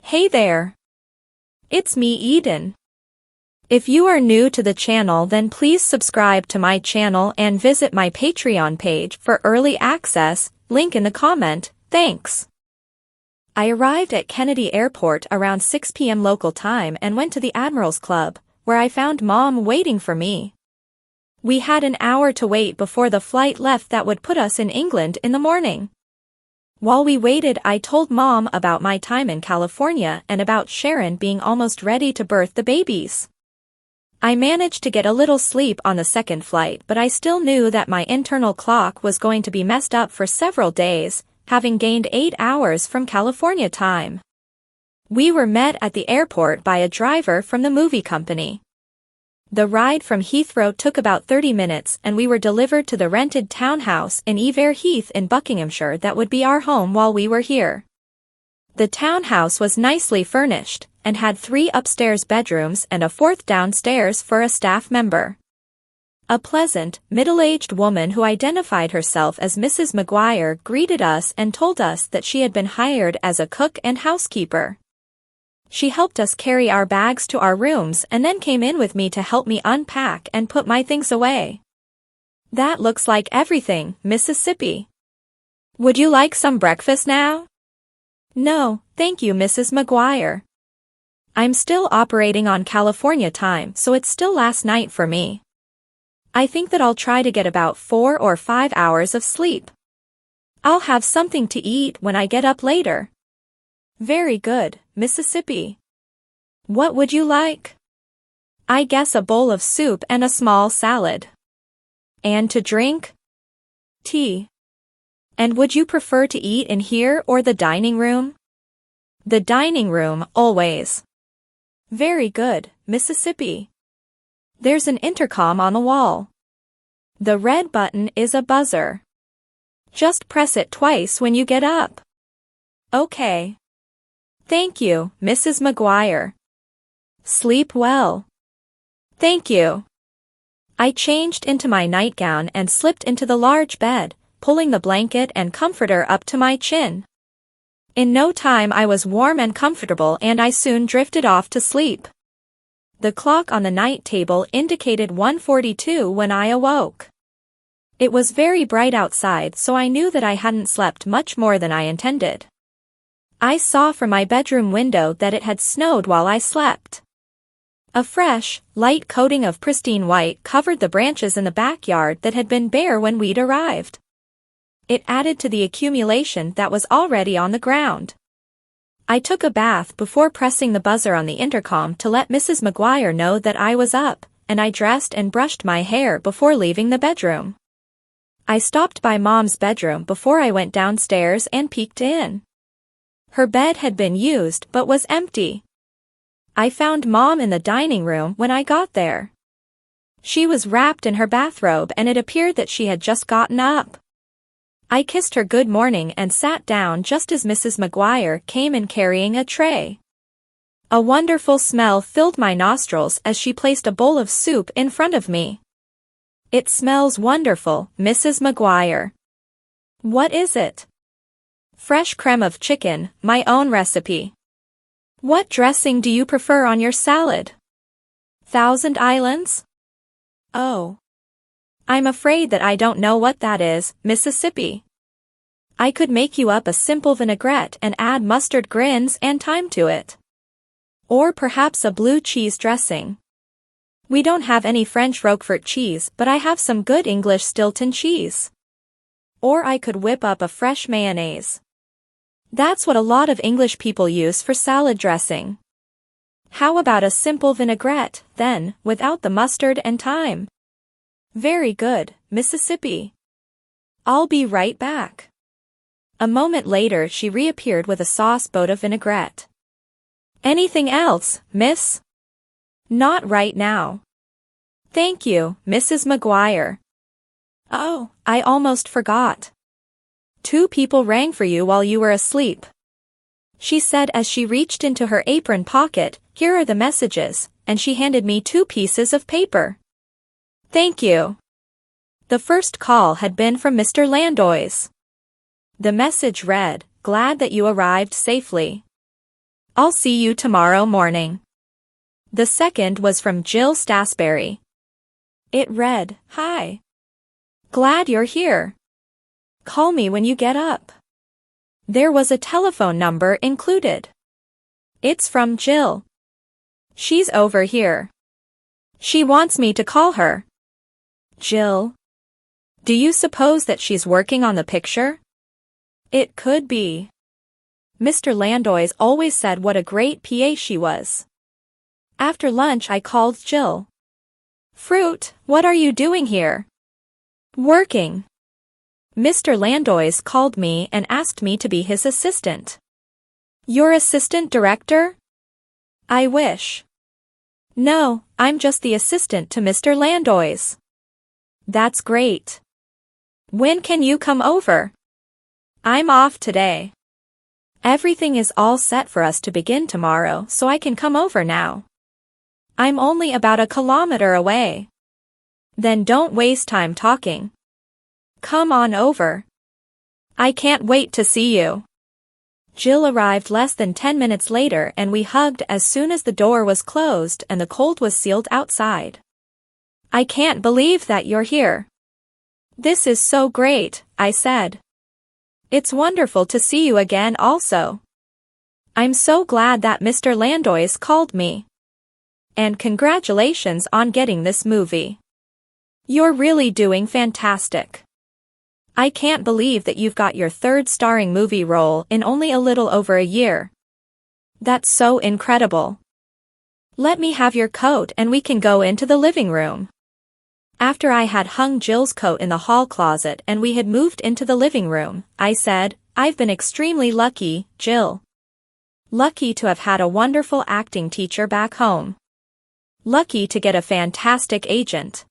Hey there. It's me, Eden. If you are new to the channel, then please subscribe to my channel and visit my Patreon page for early access, link in the comment, thanks. I arrived at Kennedy Airport around 6 p.m. local time and went to the Admirals Club, where I found Mom waiting for me. We had an hour to wait before the flight left that would put us in England in the morning. While we waited, I told Mom about my time in California and about Sharon being almost ready to birth the babies. I managed to get a little sleep on the second flight, but I still knew that my internal clock was going to be messed up for several days, having gained 8 hours from California time. We were met at the airport by a driver from the movie company. The ride from Heathrow took about 30 minutes and we were delivered to the rented townhouse in Ever Heath in Buckinghamshire that would be our home while we were here. The townhouse was nicely furnished and had 3 upstairs bedrooms and a 4th downstairs for a staff member. A pleasant, middle-aged woman who identified herself as Mrs. Maguire greeted us and told us that she had been hired as a cook and housekeeper. She helped us carry our bags to our rooms and then came in with me to help me unpack and put my things away. That looks like everything, Mississippi. Would you like some breakfast now? No, thank you, Mrs. Maguire. I'm still operating on California time, so it's still last night for me. I think that I'll try to get about 4 or 5 hours of sleep. I'll have something to eat when I get up later. Very good, Mississippi. What would you like? I guess a bowl of soup and a small salad. And to drink? Tea. And would you prefer to eat in here or the dining room? The dining room, always. Very good, Mississippi. There's an intercom on the wall. The red button is a buzzer. Just press it twice when you get up. Okay. Thank you, Mrs. Maguire. Sleep well. Thank you. I changed into my nightgown and slipped into the large bed, pulling the blanket and comforter up to my chin. In no time I was warm and comfortable and I soon drifted off to sleep. The clock on the night table indicated 1:42 when I awoke. It was very bright outside, so I knew that I hadn't slept much more than I intended. I saw from my bedroom window that it had snowed while I slept. A fresh, light coating of pristine white covered the branches in the backyard that had been bare when we'd arrived. It added to the accumulation that was already on the ground. I took a bath before pressing the buzzer on the intercom to let Mrs. Maguire know that I was up, and I dressed and brushed my hair before leaving the bedroom. I stopped by Mom's bedroom before I went downstairs and peeked in. Her bed had been used but was empty. I found Mom in the dining room when I got there. She was wrapped in her bathrobe and it appeared that she had just gotten up. I kissed her good morning and sat down just as Mrs. Maguire came in carrying a tray. A wonderful smell filled my nostrils as she placed a bowl of soup in front of me. It smells wonderful, Mrs. Maguire. What is it? Fresh creme of chicken, my own recipe. What dressing do you prefer on your salad? Thousand Islands? Oh. I'm afraid that I don't know what that is, Mississippi. I could make you up a simple vinaigrette and add mustard grins and thyme to it. Or perhaps a blue cheese dressing. We don't have any French Roquefort cheese, but I have some good English Stilton cheese. Or I could whip up a fresh mayonnaise. That's what a lot of English people use for salad dressing. How about a simple vinaigrette, then, without the mustard and thyme? Very good, Mississippi. I'll be right back. A moment later she reappeared with a sauce boat of vinaigrette. Anything else, miss? Not right now. Thank you, Mrs. Maguire. Oh, I almost forgot. 2 people rang for you while you were asleep. She said as she reached into her apron pocket, here are the messages, and she handed me 2 pieces of paper. Thank you. The first call had been from Mr. Landoys. The message read, "Glad that you arrived safely. I'll see you tomorrow morning. The second was from Jill Stasberry. It read, Hi. Glad you're here. Call me when you get up. There was a telephone number included. It's from Jill. She's over here. She wants me to call her. Jill. Do you suppose that she's working on the picture? It could be. Mr. Landois always said what a great PA she was. After lunch I called Jill. Fruit, what are you doing here? Working. Mr. Landois called me and asked me to be his assistant. Your assistant director? I wish. No, I'm just the assistant to Mr. Landois. That's great. When can you come over? I'm off today. Everything is all set for us to begin tomorrow, so I can come over now. I'm only about 1 kilometer away. Then don't waste time talking. Come on over. I can't wait to see you. Jill arrived less than 10 minutes later and we hugged as soon as the door was closed and the cold was sealed outside. I can't believe that you're here. This is so great, I said. It's wonderful to see you again also. I'm so glad that Mr. Landois called me. And congratulations on getting this movie. You're really doing fantastic. I can't believe that you've got your 3rd starring movie role in only a little over a year. That's so incredible. Let me have your coat and we can go into the living room. After I had hung Jill's coat in the hall closet and we had moved into the living room, I said, I've been extremely lucky, Jill. Lucky to have had a wonderful acting teacher back home. Lucky to get a fantastic agent.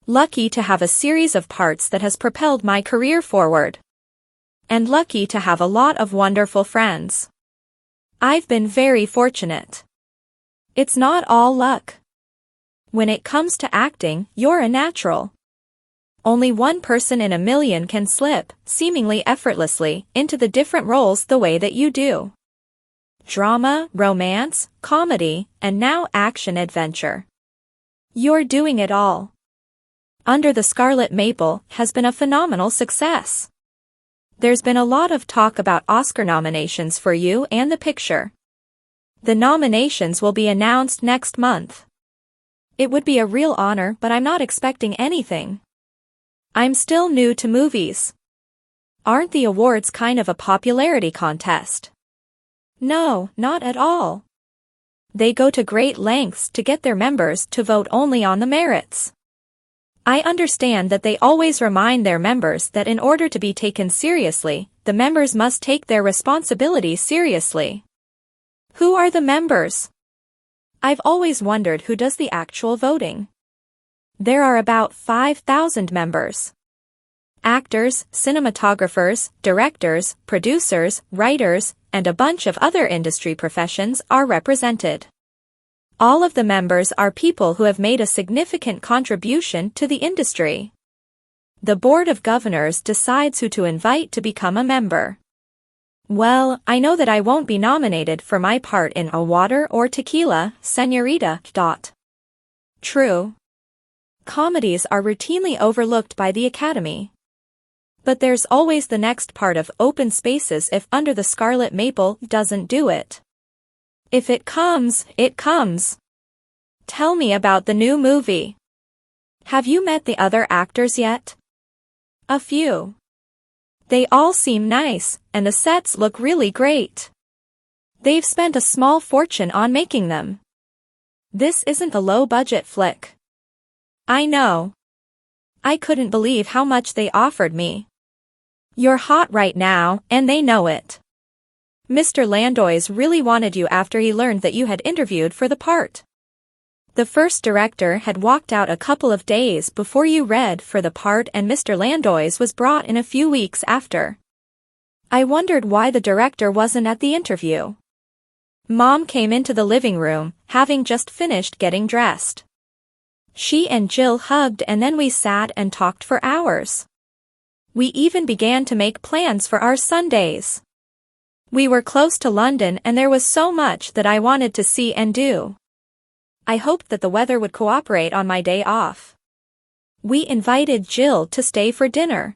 Lucky to have a series of parts that has propelled my career forward. And lucky to have a lot of wonderful friends. I've been very fortunate. It's not all luck. When it comes to acting, you're a natural. Only one person in a million can slip, seemingly effortlessly, into the different roles the way that you do. Drama, romance, comedy, and now action-adventure. You're doing it all. Under the Scarlet Maple has been a phenomenal success. There's been a lot of talk about Oscar nominations for you and the picture. The nominations will be announced next month. It would be a real honor, but I'm not expecting anything. I'm still new to movies. Aren't the awards kind of a popularity contest? No, not at all. They go to great lengths to get their members to vote only on the merits. I understand that they always remind their members that in order to be taken seriously, the members must take their responsibility seriously. Who are the members? I've always wondered who does the actual voting. There are about 5,000 members. Actors, cinematographers, directors, producers, writers, and a bunch of other industry professions are represented. All of the members are people who have made a significant contribution to the industry. The Board of Governors decides who to invite to become a member. Well, I know that I won't be nominated for my part in A Water or Tequila, Señorita. True. Comedies are routinely overlooked by the Academy. But there's always the next part of Open Spaces if Under the Scarlet Maple doesn't do it. If it comes, it comes. Tell me about the new movie. Have you met the other actors yet? A few. They all seem nice, and the sets look really great. They've spent a small fortune on making them. This isn't a low-budget flick. I know. I couldn't believe how much they offered me. You're hot right now, and they know it. Mr. Landois really wanted you after he learned that you had interviewed for the part. The first director had walked out a couple of days before you read for the part and Mr. Landois was brought in a few weeks after. I wondered why the director wasn't at the interview. Mom came into the living room, having just finished getting dressed. She and Jill hugged and then we sat and talked for hours. We even began to make plans for our Sundays. We were close to London and there was so much that I wanted to see and do. I hoped that the weather would cooperate on my day off. We invited Jill to stay for dinner.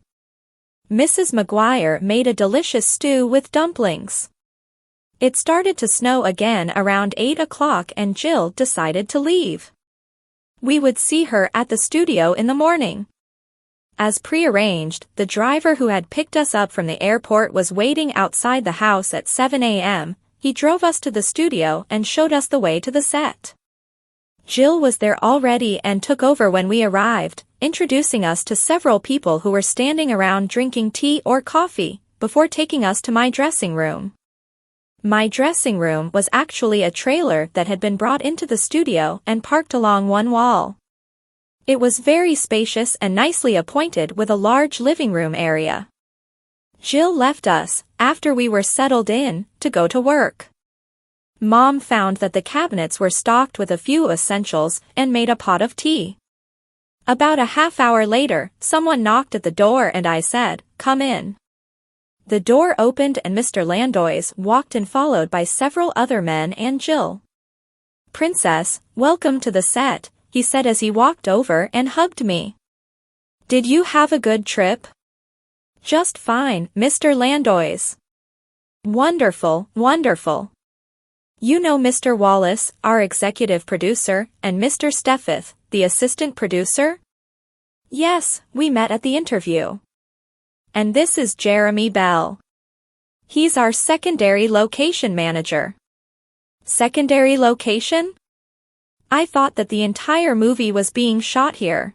Mrs. Maguire made a delicious stew with dumplings. It started to snow again around 8 o'clock and Jill decided to leave. We would see her at the studio in the morning. As prearranged, the driver who had picked us up from the airport was waiting outside the house at 7 a.m. He drove us to the studio and showed us the way to the set. Jill was there already and took over when we arrived, introducing us to several people who were standing around drinking tea or coffee, before taking us to my dressing room. My dressing room was actually a trailer that had been brought into the studio and parked along one wall. It was very spacious and nicely appointed with a large living room area. Jill left us, after we were settled in, to go to work. Mom found that the cabinets were stocked with a few essentials and made a pot of tea. About a half hour later, someone knocked at the door and I said, "Come in." The door opened and Mr. Landois walked in followed by several other men and Jill. "Princess, welcome to the set," he said as he walked over and hugged me. "Did you have a good trip?" "Just fine, Mr. Landois." "Wonderful, wonderful. You know Mr. Wallace, our executive producer, and Mr. Steffeth, the assistant producer?" "Yes, we met at the interview." "And this is Jeremy Bell. He's our secondary location manager." "Secondary location? I thought that the entire movie was being shot here."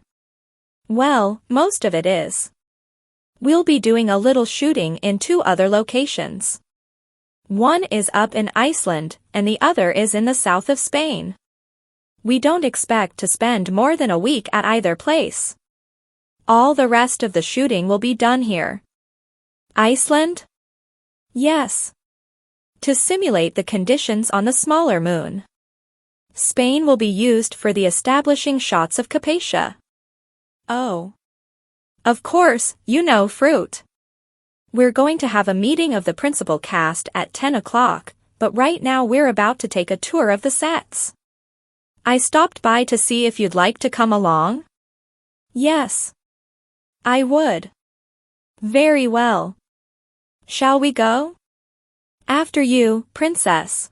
"Well, most of it is. We'll be doing a little shooting in 2 other locations. One is up in Iceland, and the other is in the south of Spain. We don't expect to spend more than a week at either place. All the rest of the shooting will be done here." "Iceland?" "Yes. To simulate the conditions on the smaller moon. Spain will be used for the establishing shots of Cappadocia." "Oh. Of course, you know fruit. We're going to have a meeting of the principal cast at 10 o'clock, but right now we're about to take a tour of the sets. I stopped by to see if you'd like to come along." "Yes. I would." "Very well. Shall we go?" "After you, Princess."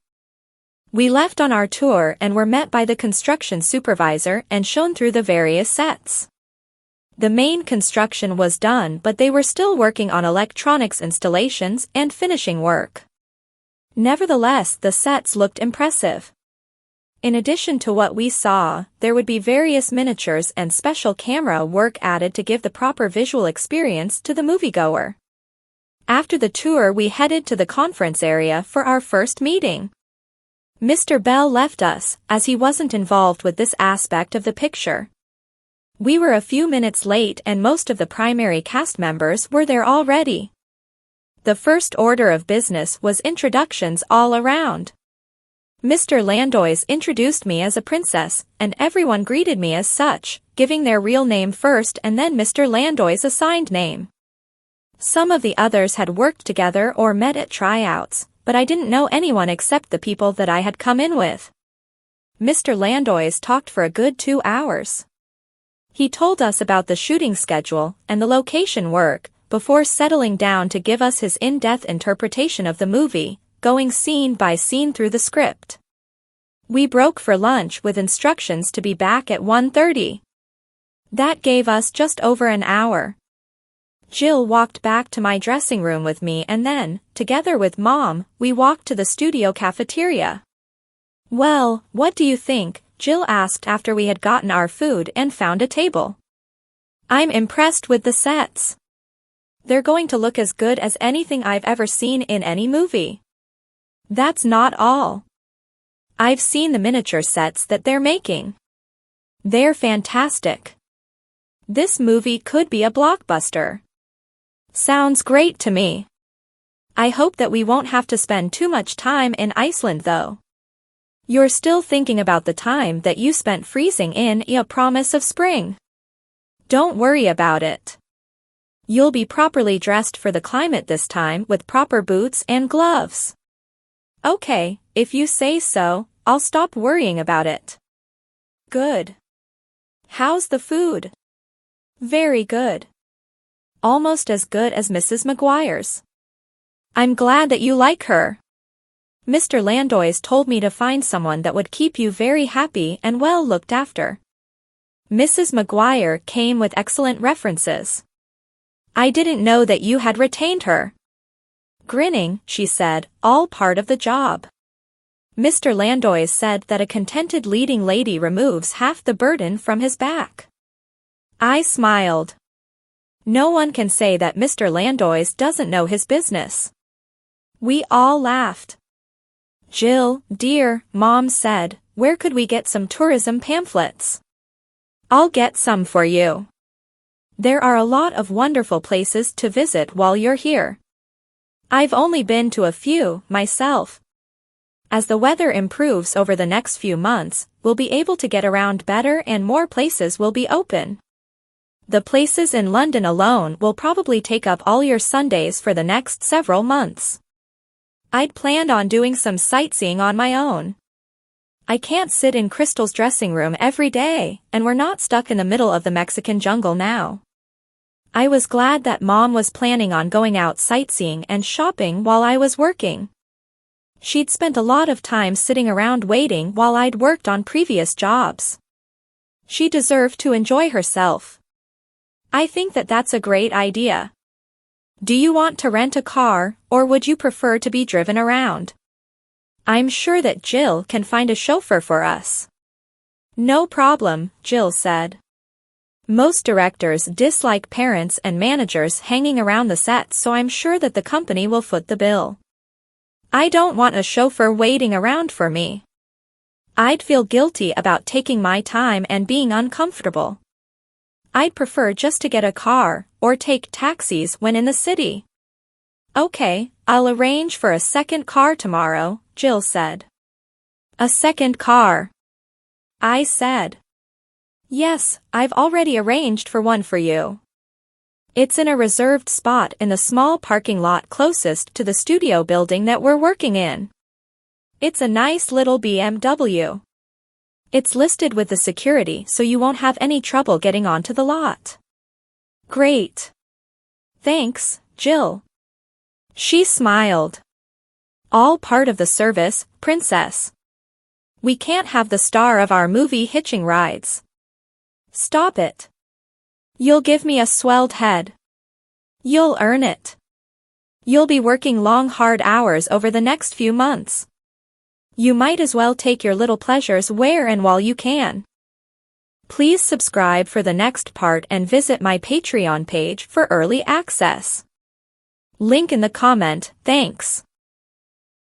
We left on our tour and were met by the construction supervisor and shown through the various sets. The main construction was done but they were still working on electronics installations and finishing work. Nevertheless, the sets looked impressive. In addition to what we saw, there would be various miniatures and special camera work added to give the proper visual experience to the moviegoer. After the tour we headed to the conference area for our first meeting. Mr. Bell left us, as he wasn't involved with this aspect of the picture. We were a few minutes late and most of the primary cast members were there already. The first order of business was introductions all around. Mr. Landois introduced me as a princess, and everyone greeted me as such, giving their real name first and then Mr. Landois' assigned name. Some of the others had worked together or met at tryouts, but I didn't know anyone except the people that I had come in with. Mr. Landois talked for a good 2 hours. He told us about the shooting schedule and the location work, before settling down to give us his in-depth interpretation of the movie, going scene by scene through the script. We broke for lunch with instructions to be back at 1:30. That gave us just over an hour. Jill walked back to my dressing room with me and then, together with Mom, we walked to the studio cafeteria. "Well, what do you think?" Jill asked after we had gotten our food and found a table. "I'm impressed with the sets. They're going to look as good as anything I've ever seen in any movie." "That's not all. I've seen the miniature sets that they're making. They're fantastic. This movie could be a blockbuster." "Sounds great to me. I hope that we won't have to spend too much time in Iceland though. You're still thinking about the time that you spent freezing in a promise of spring. Don't worry about it. You'll be properly dressed for the climate this time with proper boots and gloves. Okay, if you say so, I'll stop worrying about it. Good. How's the food? Very good. Almost as good as Mrs. McGuire's. I'm glad that you like her. Mr. Landoys told me to find someone that would keep you very happy and well looked after. Mrs. McGuire came with excellent references. I didn't know that you had retained her. Grinning, she said, all part of the job. Mr. Landoys said that a contented leading lady removes half the burden from his back. I smiled. No one can say that Mr. Landoys doesn't know his business. We all laughed. Jill, dear, Mom said, where could we get some tourism pamphlets? I'll get some for you. There are a lot of wonderful places to visit while you're here. I've only been to a few, myself. As the weather improves over the next few months, we'll be able to get around better and more places will be open. The places in London alone will probably take up all your Sundays for the next several months. I'd planned on doing some sightseeing on my own. I can't sit in Crystal's dressing room every day, and we're not stuck in the middle of the Mexican jungle now. I was glad that Mom was planning on going out sightseeing and shopping while I was working. She'd spent a lot of time sitting around waiting while I'd worked on previous jobs. She deserved to enjoy herself. I think that that's a great idea. Do you want to rent a car, or would you prefer to be driven around? I'm sure that Jill can find a chauffeur for us. No problem, Jill said. Most directors dislike parents and managers hanging around the set, so I'm sure that the company will foot the bill. I don't want a chauffeur waiting around for me. I'd feel guilty about taking my time and being uncomfortable. I'd prefer just to get a car, or take taxis when in the city. Okay, I'll arrange for a second car tomorrow, Jill said. A second car? I said. Yes, I've already arranged for one for you. It's in a reserved spot in the small parking lot closest to the studio building that we're working in. It's a nice little BMW. It's listed with the security so you won't have any trouble getting onto the lot. Great. Thanks, Jill. She smiled. All part of the service, princess. We can't have the star of our movie hitching rides. Stop it. You'll give me a swelled head. You'll earn it. You'll be working long hard hours over the next few months. You might as well take your little pleasures where and while you can. Please subscribe for the next part and visit my Patreon page for early access. Link in the comment, thanks.